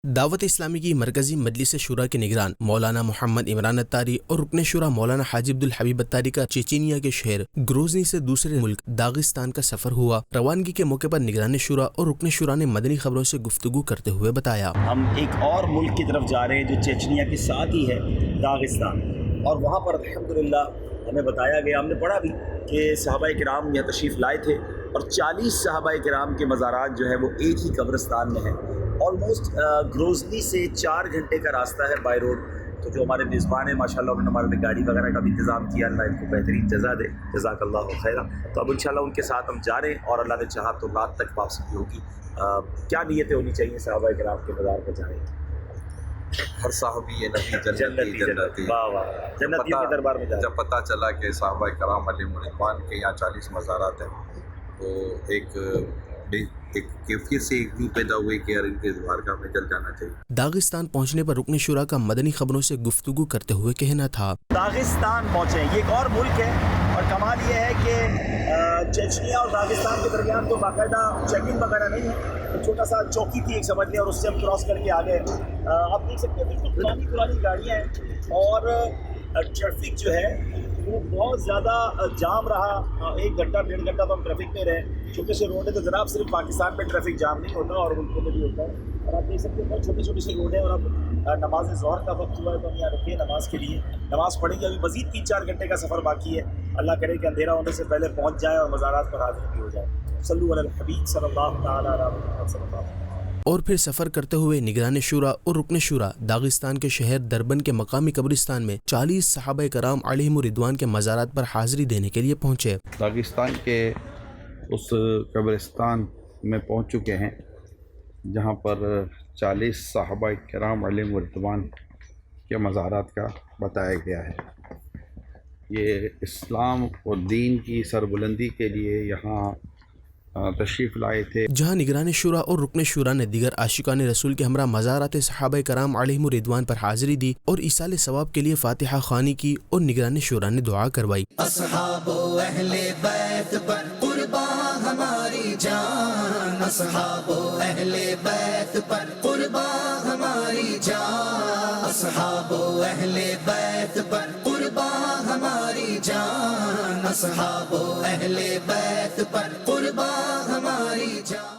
دعوت اسلامی کی مرکزی مجلس شورا کے نگران مولانا محمد عمران اتاری اور رکن شورا مولانا حاجی عبدالحبیب اتاری کا چیچینیا کے شہر گروزنی سے دوسرے ملک داغستان کا سفر ہوا۔ روانگی کے موقع پر نگران شورا اور رکن شورا نے مدنی خبروں سے گفتگو کرتے ہوئے بتایا، ہم ایک اور ملک کی طرف جا رہے ہیں جو چیچینیا کے ساتھ ہی ہے، داغستان، اور وہاں پر الحمدللہ ہمیں بتایا گیا، ہم نے پڑھا بھی کہ صحابہ کرام یہاں تشریف لائے تھے اور 40 صحابہ کرام کے مزارات جو ہے وہ ایک ہی قبرستان میں ہیں۔ آلموسٹ گروزنی سے 4 گھنٹے کا راستہ ہے بائی روڈ۔ تو جو ہمارے میزبان ہیں ماشاءاللہ انہوں نے ہمارے لیے گاڑی وغیرہ کا بھی انتظام کیا، اللہ ان کو بہترین جزا دے، جزاک اللہ خیرہ۔ تو اب انشاءاللہ ان کے ساتھ ہم جا رہے ہیں اور اللہ نے چاہا تو رات تک واپسی بھی ہوگی۔ کیا نیتیں ہونی چاہیے صحابہ کرام کے مزار پر جانے کی؟ ہر صحابی نبی جنتی واہ واہ، جنتیوں کے دربار میں جا رہے ہیں۔ جب پتہ چلا کہ صحابہ کرام علیہم رضوان کے یہاں 40 مزارات ہیں تو ایک کیفیت سے ایک نیت پیدا ہوئی کہ یار ان کے دوارگاہ میں چل جانا چاہیے۔ داغستان پہنچنے پر رکن شورا کا مدنی خبروں سے گفتگو کرتے ہوئے کہنا تھا، داغستان پہنچے، یہ ایک اور ملک ہے اور کمال یہ ہے کہ چیچنیا اور داغستان کے درمیان تو باقاعدہ چیکنگ وغیرہ نہیں ہے، تو چھوٹا سا چوکی تھی ایک سمجھ لیں، اور اس سے ہم کراس کر کے آ گئے۔ آپ دیکھ سکتے ہیں بالکل پرانی گاڑیاں ہیں اور ٹریفک جو ہے وہ بہت زیادہ جام رہا، 1 گھنٹہ 1.5 گھنٹہ تو ہم ٹریفک میں رہے۔ چھوٹے سے روڈ ہے تو جناب صرف پاکستان میں ٹریفک جام نہیں ہوتا اور ملکوں میں بھی ہوتا ہے، اور آپ دیکھ سکتے ہیں بہت چھوٹے سے روڈ ہیں، اور اب نماز ظہر کا وقت ہوا ہے تو ہم یہاں رکے نماز کے لیے، نماز پڑھیں گے۔ ابھی مزید 3-4 گھنٹے کا سفر باقی ہے، اللہ کرے کہ اندھیرا ہونے سے پہلے پہنچ جائے اور مزارات پر حاضر بھی ہو جائے۔ صلو علی الحبیب صلی اللہ تعالی علیہ محمد صلی اللہ علیہ وسلم۔ اور پھر سفر کرتے ہوئے نگران شورا اور رکن شورا داغستان کے شہر دربن کے مقامی قبرستان میں 40 صحابہ کرام علیہم رضوان کے مزارات پر حاضری دینے کے لیے پہنچے۔ داغستان کے اس قبرستان میں پہنچ چکے ہیں جہاں پر 40 صحابہ کرام علیہم رضوان کے مزارات کا بتایا گیا ہے۔ یہ اسلام اور دین کی سربلندی کے لیے یہاں تشریف لائے تھے، جہاں نگران شورا اور رکن شورا نے دیگر عاشقان رسول کے ہمراہ مزارات صحابہ کرام علیہم رضوان پر حاضری دی اور ایصال ثواب کے لیے فاتحہ خوانی کی اور نگران شورا نے دعا کروائی۔ اصحاب و اہل بیت پر قربان ہماری جان، اصحاب و اہل بیت پر قربان ہماری جان، اصحاب و اہل بیت پر قربان ہماری جان، اصحاب و اہل بیت پر قربان ہماری جان۔